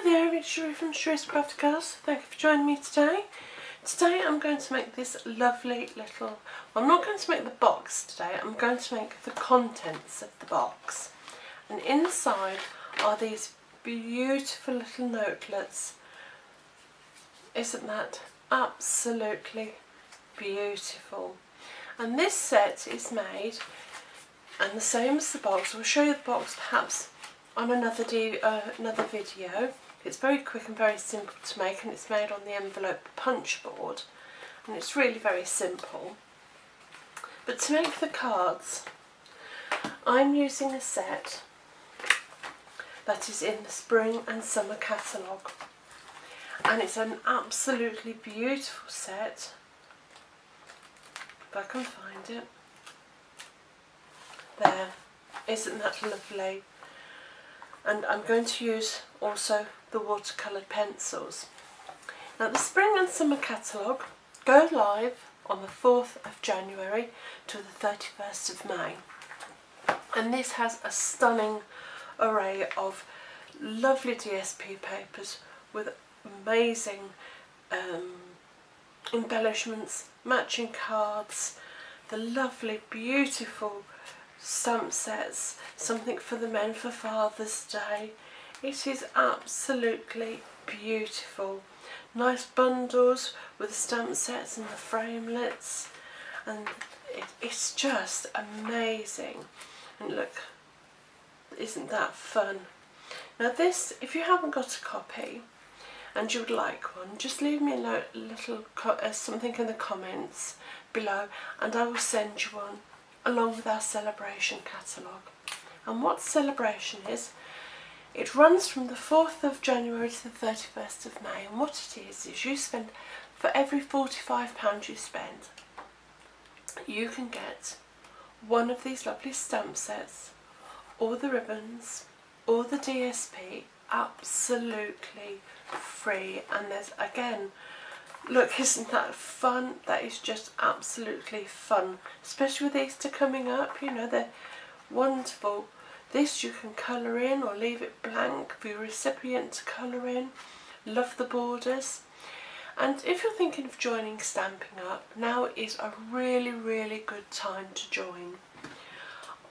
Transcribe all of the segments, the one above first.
Hi there, it's Sheree from Sheree's Crafty Girls. Thank you for joining me today. Today I'm going to make this lovely little, well, I'm not going to make the box today, I'm going to make the contents of the box. And inside are these beautiful little notelets. Isn't that absolutely beautiful? And this set is made, and the same as the box, I'll show you the box perhaps on another video. It's very quick and very simple to make, and it's made on the envelope punch board, and it's really very simple. But to make the cards, I'm using a set that is in the spring and summer catalogue, and it's an absolutely beautiful set, if I can find it. There, isn't that lovely? And I'm going to use also the watercoloured pencils. Now the spring and summer catalogue go live on the 4th of January to the 31st of May, and this has a stunning array of lovely DSP papers with amazing embellishments, matching cards, the lovely beautiful stamp sets, something for the men for Father's Day. It is absolutely beautiful. Nice bundles with the stamp sets and the framelits, and it's just amazing. And look, isn't that fun? Now this, if you haven't got a copy and you would like one, just leave me a little something in the comments below, and I will send you one along with our celebration catalogue. And what celebration is, it runs from the 4th of January to the 31st of May, and what it is you spend, for every £45 you spend, you can get one of these lovely stamp sets, or the ribbons, or the DSP, absolutely free. And there's, again, look, isn't that fun? That is just absolutely fun, especially with Easter coming up. You know, they're wonderful. This you can colour in or leave it blank for your recipient to colour in. Love the borders. And if you're thinking of joining Stampin' Up, now is a really, really good time to join.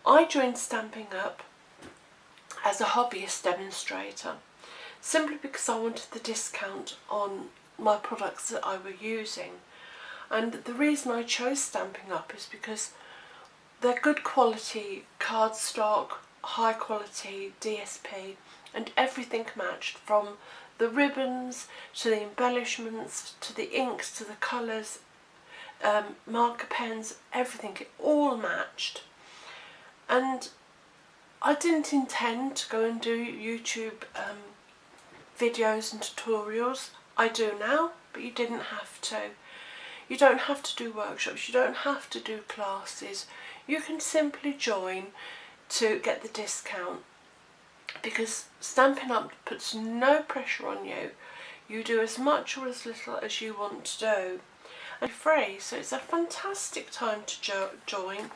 I joined Stampin' Up as a hobbyist demonstrator, simply because I wanted the discount on my products that I were using. And the reason I chose Stampin' Up is because they're good quality cardstock, high quality DSP, and everything matched, from the ribbons to the embellishments to the inks to the colours, marker pens, everything, it all matched. And I didn't intend to go and do YouTube videos and tutorials. I do now, but you didn't have to. You don't have to do workshops, you don't have to do classes. You can simply join to get the discount, because Stampin' Up puts no pressure on you. You do as much or as little as you want to do, and free, so it's a fantastic time to join.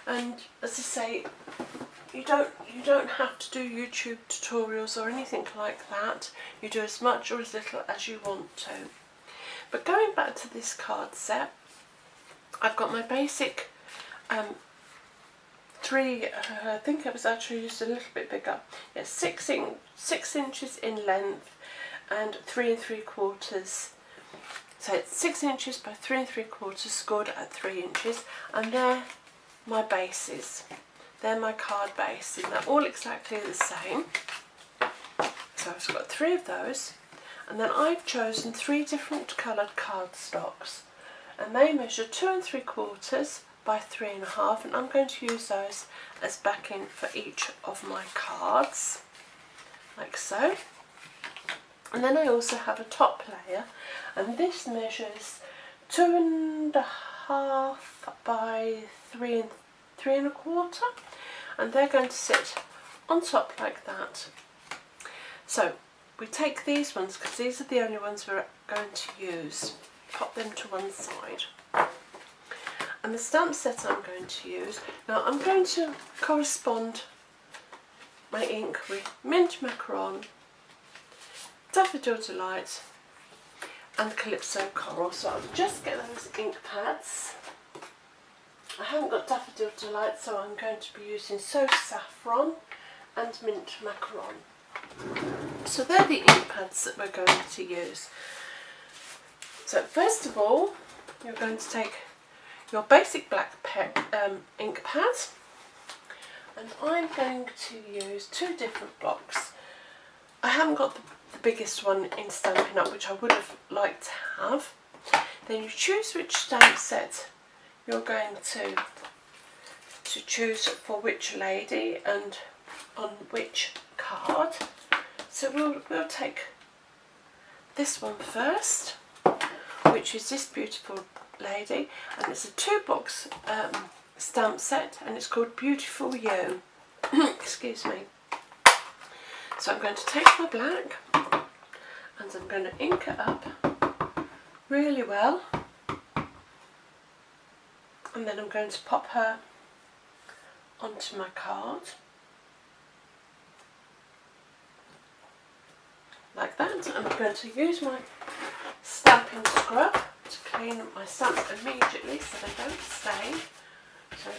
And as I say, you don't have to do YouTube tutorials or anything like that. You do as much or as little as you want to. But going back to this card set, I've got my basic I think it was actually just a little bit bigger. It's 6 inches in length and 3 3/4. So it's 6 inches by 3 3/4, scored at 3 inches, and they're my bases. They're my card bases, and they're all exactly the same. So I've got 3 of those, and then I've chosen 3 different coloured cardstocks, and they measure 2 3/4 by 3 1/2, and I'm going to use those as backing for each of my cards, like so. And then I also have a top layer, and this measures 2 1/2 by 3 1/4, and they're going to sit on top like that. So we take these ones, because these are the only ones we're going to use, pop them to one side. And the stamp set I'm going to use, now I'm going to correspond my ink with mint macaron Daffodil Delight and Calypso Coral. So I'll just get those ink pads. I haven't got Daffodil Delight, so I'm going to be using So Saffron and Mint Macaron. So they're the ink pads that we're going to use. So first of all, you're going to take your basic black ink pad, and I'm going to use 2 different blocks. I haven't got the biggest one in Stampin' Up, which I would have liked to have. Then you choose which stamp set you're going to choose for which lady and on which card. So we'll take this one first, which is this beautiful lady, and it's a 2-box stamp set, and it's called Beautiful You. Excuse me. So I'm going to take my black and I'm going to ink it up really well, and then I'm going to pop her onto my card like that, and I'm going to use my stamping scrub to clean up my stamps immediately so they don't stain. So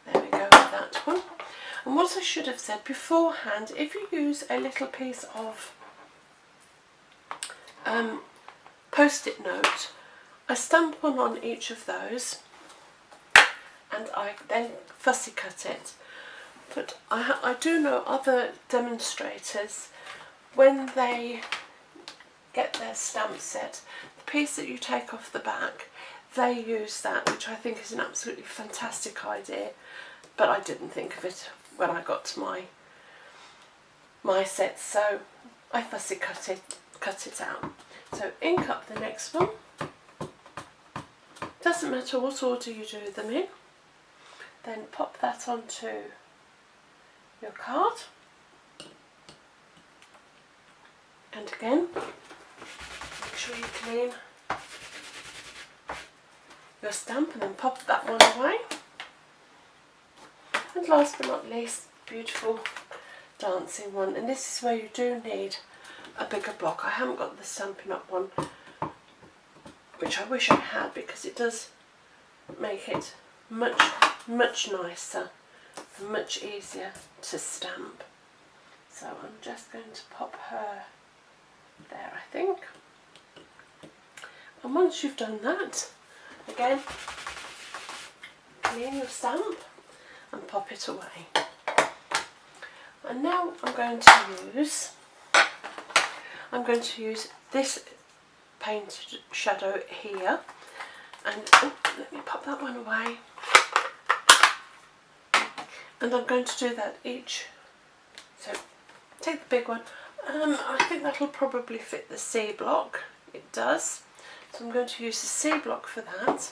there we go with that one. And what I should have said beforehand, if you use a little piece of post-it note, I stamp one on each of those and I then fussy cut it. But I do know other demonstrators, when they get their stamp set, the piece that you take off the back, they use that, which I think is an absolutely fantastic idea, but I didn't think of it when I got to my set, so I fussy cut it out. So ink up the next one. Doesn't matter what order you do them in. Then pop that onto your card, and again make sure you clean your stamp and then pop that one away. And last but not least, beautiful dancing one, and this is where you do need a bigger block. I haven't got the Stampin' Up one, which I wish I had, because it does make it much nicer and much easier to stamp. So I'm just going to pop her there, I think. And once you've done that, again, clean your stamp and pop it away. And now I'm going to use this painted shadow here, and let me pop that one away. And I'm going to do that each. So take the big one. I think that'll probably fit the C block. It does. So I'm going to use the C block for that.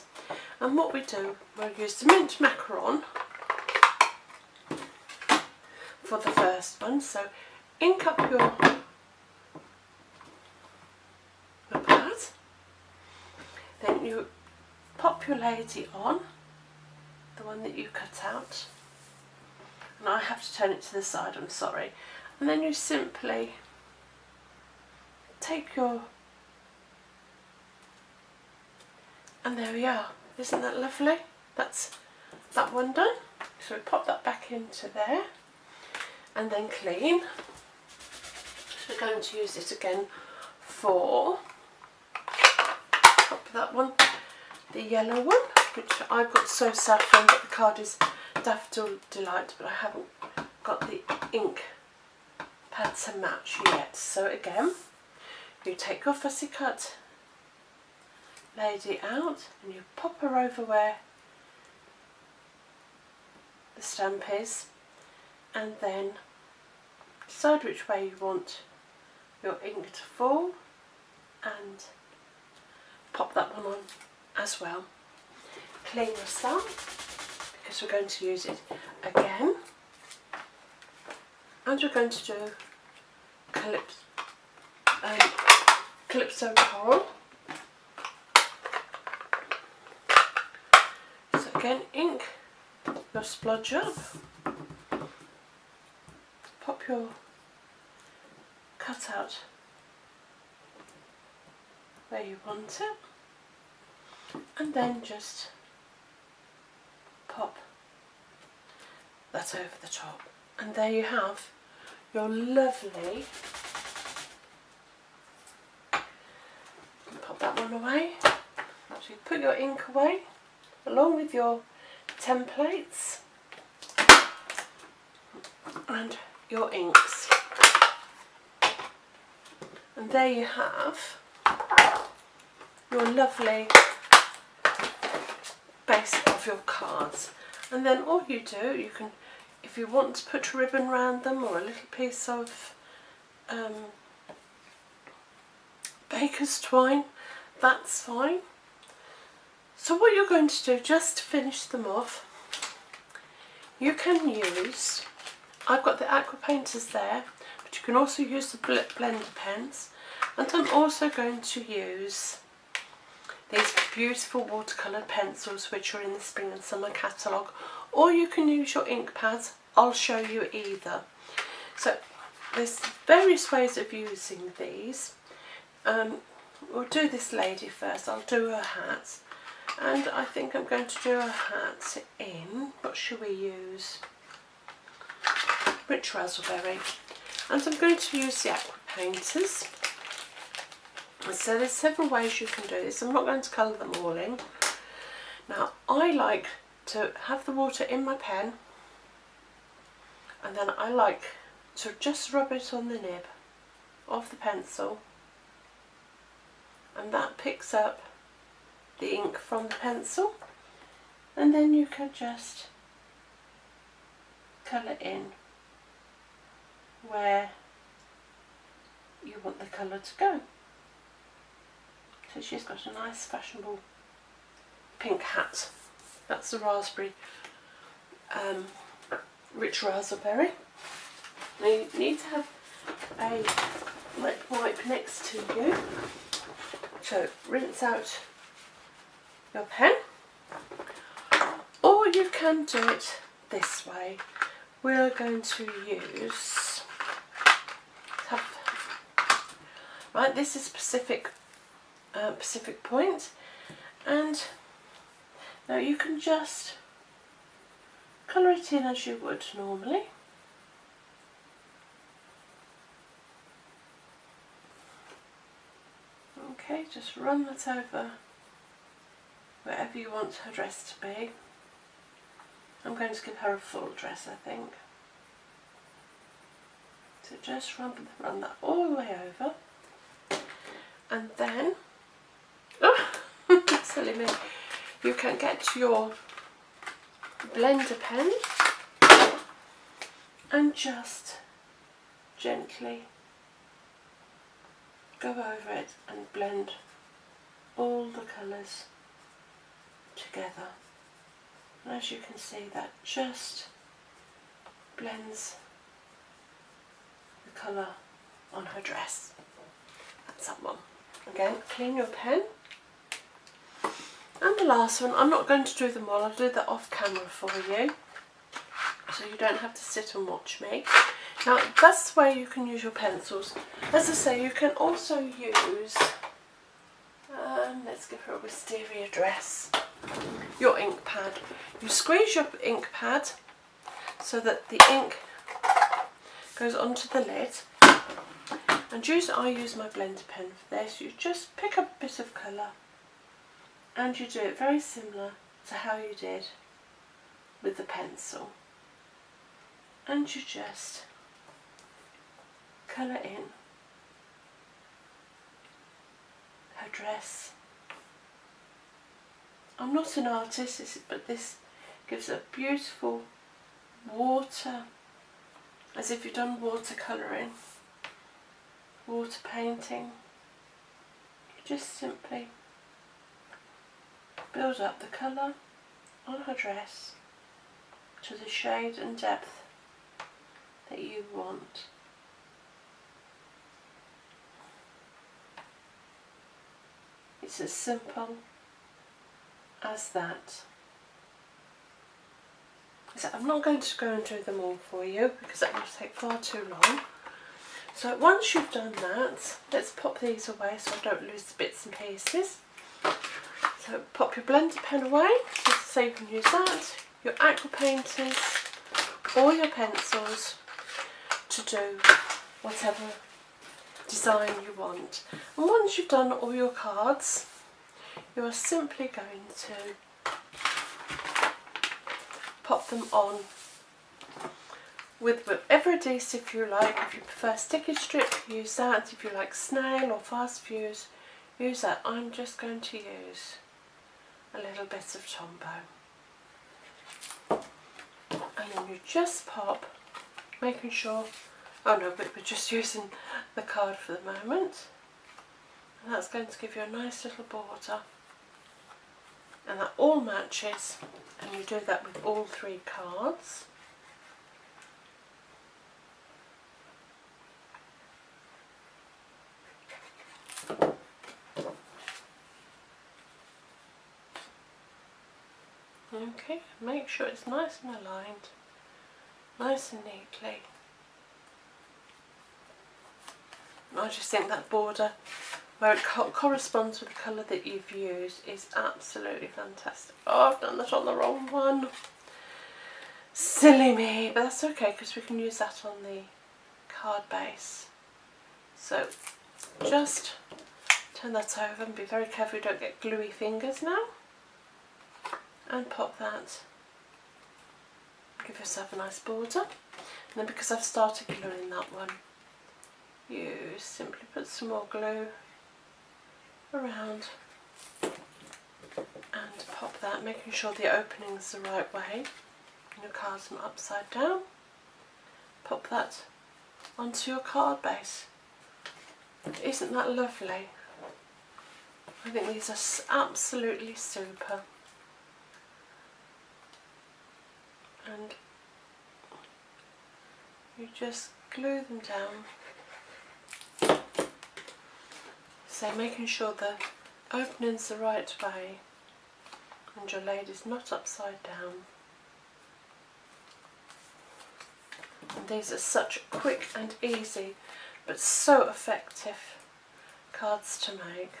And what we do, we'll use the Mint Macaron for the first one. So ink up your pad. Then you pop your lady on, the one that you cut out. And I have to turn it to the side, I'm sorry. And then you simply take your, and there we are. Isn't that lovely? That's that one done. So we pop that back into there and then clean. So we're going to use it again for, pop that one, the yellow one, which I've got So Saffron, but the card is Daffodil Delight, but I haven't got the ink pad to match yet. So again, you take your fussy cut lady out and you pop her over where the stamp is, and then decide which way you want your ink to fall and pop that one on as well. Clean your stamp, because we're going to use it again, and we're going to do Calypso Coral. So again, ink your splodge up, pop your cut out where you want it, and then just pop that over the top, and there you have your lovely, pop that one away. So you put your ink away along with your templates and your inks, and there you have your lovely base of your cards. And then all you do, you can, if you want to put a ribbon around them or a little piece of baker's twine, that's fine. So what you're going to do, just to finish them off, you can use, I've got the aqua painters there, but you can also use the blender pens, and I'm also going to use these beautiful watercolour pencils which are in the spring and summer catalogue, or you can use your ink pads. I'll show you either. So there's various ways of using these. We'll do this lady first. I'll do her hat, and I think I'm going to do her hat in, what should we use? Rich Raspberry. And I'm going to use the aqua painters. So there's several ways you can do this. I'm not going to colour them all in. Now I like to have the water in my pen, and then I like to just rub it on the nib of the pencil, and that picks up the ink from the pencil, and then you can just colour in where you want the colour to go. So she's got a nice fashionable pink hat. That's the raspberry, Rich Raspberry. Now you need to have a wet wipe next to you. So rinse out your pen, or you can do it this way. We're going to use, right, this is Pacific Point, and now you can just colour it in as you would normally. Okay, just run that over wherever you want her dress to be. I'm going to give her a full dress, I think. So just run that all the way over, and then, oh, silly me, you can get your blender pen and just gently go over it and blend all the colours together. And as you can see, that just blends the colour on her dress. That's that one. Again, clean your pen. And the last one, I'm not going to do them all, I'll do that off camera for you, so you don't have to sit and watch me. Now that's the way you can use your pencils. As I say, you can also use, let's give her a wisteria dress, your ink pad. You squeeze your ink pad so that the ink goes onto the lid, and I use my blender pen for this. You just pick up a bit of colour, and you do it very similar to how you did with the pencil, and you just colour in her dress. I'm not an artist, but this gives a beautiful water, as if you've done watercolouring, water painting. You just simply build up the colour on her dress to the shade and depth that you want. It's as simple as that. So I'm not going to go and do them all for you because that will take far too long. So So once you've done that, let's pop these away so I don't lose the bits and pieces. So pop your blender pen away, just so you can use that, your aqua painters or your pencils to do whatever design you want. And once you've done all your cards, you are simply going to pop them on with whatever adhesive you like. If you prefer sticky strip, use that. If you like snail or fast fuse, use that. I'm just going to use a little bit of Tombow. And then you just pop, making sure, oh no, but we're just using the card for the moment. And that's going to give you a nice little border. And that all matches, and you do that with all 3 cards. Okay, make sure it's nice and aligned, nice and neatly. And I just think that border, where it corresponds with the colour that you've used, is absolutely fantastic. Oh, I've done that on the wrong one. Silly me, but that's okay because we can use that on the card base. So just turn that over and be very careful you don't get gluey fingers now. And pop that, give yourself a nice border. And then because I've started gluing that one, you simply put some more glue around and pop that, making sure the opening's the right way. And your cards are upside down. Pop that onto your card base. Isn't that lovely? I think these are absolutely super. And you just glue them down, so making sure the opening's the right way and your lady's not upside down. And these are such quick and easy but so effective cards to make.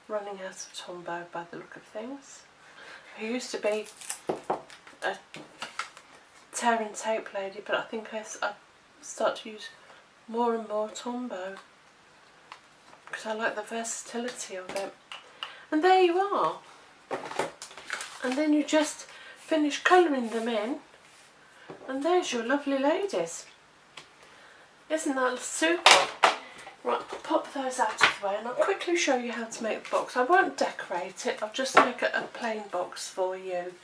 Running out of Tombow by the look of things. I used to be a tear and tape lady, but I think I start to use more and more Tombow because I like the versatility of it. And there you are. And then you just finish colouring them in, and there's your lovely ladies. Isn't that super? Right, I'll pop those out of the way and I'll quickly show you how to make the box. I won't decorate it, I'll just make a plain box for you.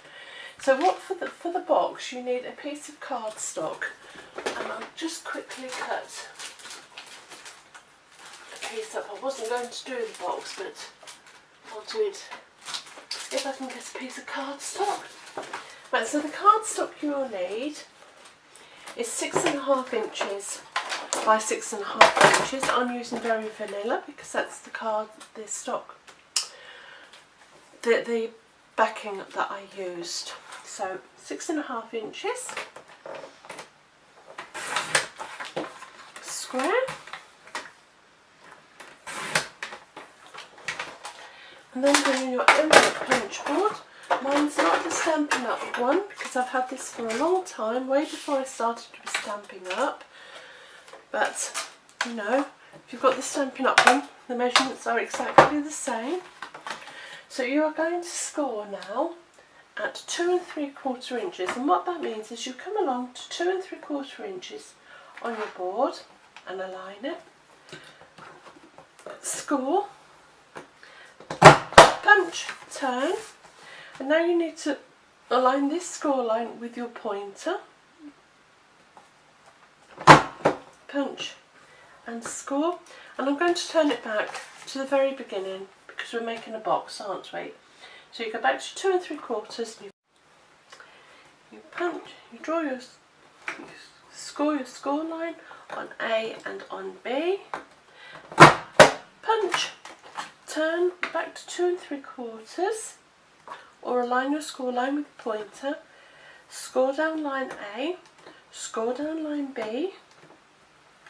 So what for the box you need a piece of cardstock, and I'll just quickly cut a piece up. I wasn't going to do the box, but I'll do it if I can get a piece of cardstock. Right, so the cardstock you'll need is 6.5 inches by 6.5 inches. I'm using Very Vanilla because that's the stock, the backing that I used. So 6.5 inches square, and then doing your envelope punch board. Mine's not the Stampin' Up one because I've had this for a long time, way before I started with Stampin' Up. But, you know, if you've got the Stampin' Up one, the measurements are exactly the same. So you are going to score now at 2 3/4 inches. And what that means is you come along to 2 3/4 inches on your board and align it. Score, punch, turn. And now you need to align this score line with your pointer. Punch and score. And I'm going to turn it back to the very beginning because we're making a box, aren't we? So you go back to 2 3/4, you punch, you draw you score your score line on A and on B. Punch, turn back to 2 3/4. Or align your score line with the pointer, score down line A, score down line B,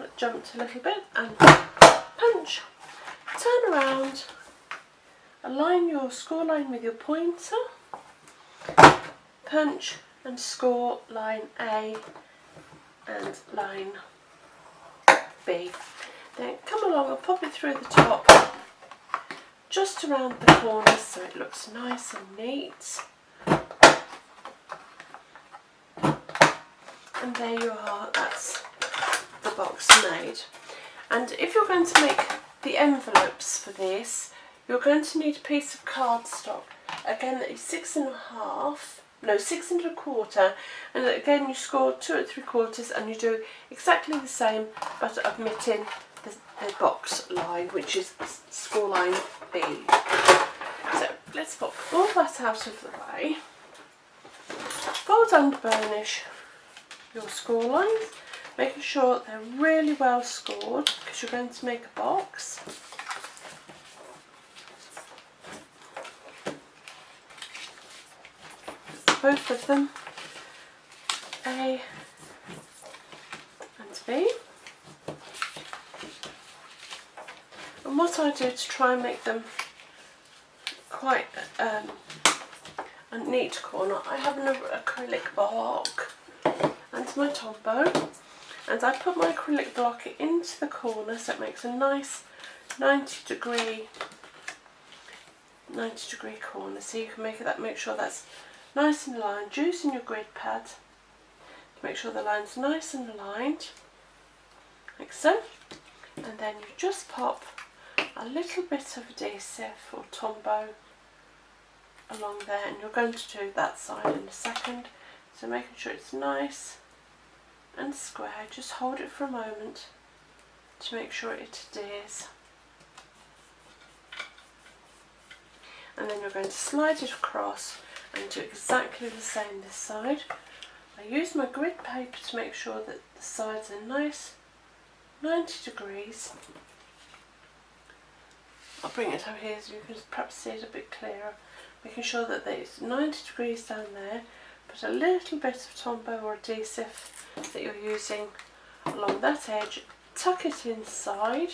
it jumped a little bit, and punch, turn around, align your score line with your pointer, punch and score line A and line B. Then come along and pop it through the top, just around the corners so it looks nice and neat. And there you are, that's the box made. And if you're going to make the envelopes for this, you're going to need a piece of cardstock. Again, that is 6 1/4, and again you score 2 3/4, and you do exactly the same but omitting the box line, which is score line B. So let's pop all that out of the way. Fold and burnish your score lines, making sure they're really well scored because you're going to make a box. Both of them, A and B. And what I do to try and make them quite a neat corner, I have an acrylic block and my Tombow, and I put my acrylic block into the corner so it makes a nice 90 degree corner. So you can make sure that's nice and aligned. Using your grid pad to make sure the line's nice and aligned, like so. And then you just pop a little bit of adhesive or Tombow along there, and you're going to do that side in a second. So making sure it's nice and square, just hold it for a moment to make sure it adheres. And then you're going to slide it across and do exactly the same this side. I use my grid paper to make sure that the sides are nice 90 degrees. I'll bring it over here so you can perhaps see it a bit clearer. Making sure that it's 90 degrees down there. Put a little bit of Tombow or adhesive that you're using along that edge. Tuck it inside,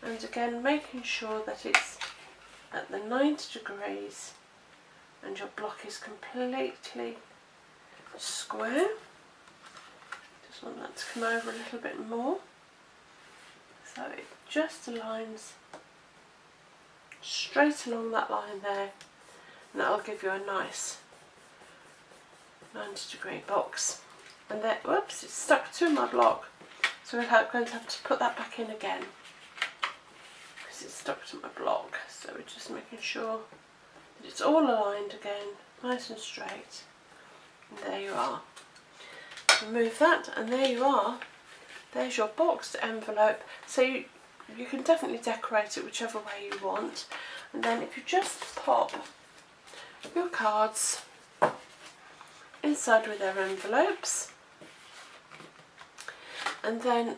and again making sure that it's at the 90 degrees and your block is completely square. Just want that to come over a little bit more, so it just aligns straight along that line there, and that'll give you a nice 90 degree box. And then, whoops, it's stuck to my block, so we're going to have to put that back in again because it's stuck to my block. So we're just making sure that it's all aligned again, nice and straight. And there you are. Remove that, and there you are. There's your boxed envelope. So you can definitely decorate it whichever way you want. And then if you just pop your cards inside with their envelopes, and then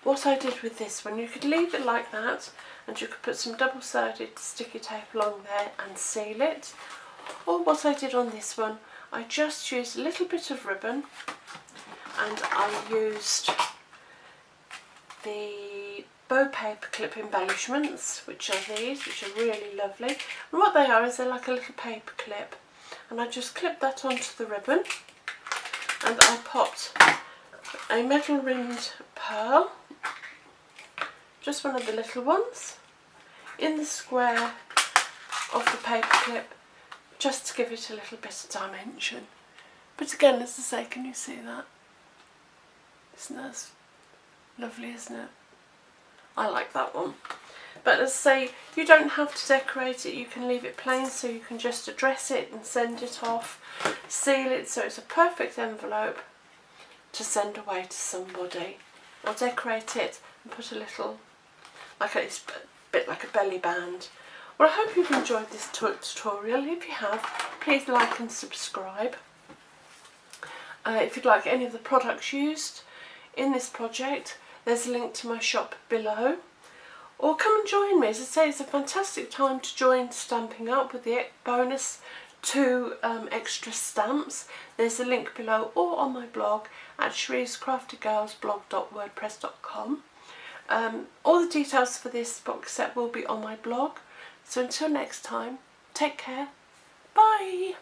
what I did with this one, you could leave it like that, and you could put some double-sided sticky tape along there and seal it. Or what I did on this one, I just used a little bit of ribbon, and I used the bow paper clip embellishments, which are these, which are really lovely. And what they are is they're like a little paper clip, and I just clipped that onto the ribbon, and I popped a metal rimmed pearl, just one of the little ones, in the square of the paper clip, just to give it a little bit of dimension. But again, as I say, can you see that? Isn't that lovely, isn't it? I like that one. But as I say, you don't have to decorate it, you can leave it plain, so you can just address it and send it off, seal it so it's a perfect envelope to send away to somebody, or decorate it and put a little, like a bit like a belly band. Well, I hope you've enjoyed this tutorial. If you have, please like and subscribe. If you'd like any of the products used in this project, there's a link to my shop below. Or come and join me. As I say, it's a fantastic time to join Stampin' Up! With the bonus 2 extra stamps. There's a link below or on my blog at cherie'scraftygirlsblog.wordpress.com. All the details for this box set will be on my blog. So until next time, take care. Bye!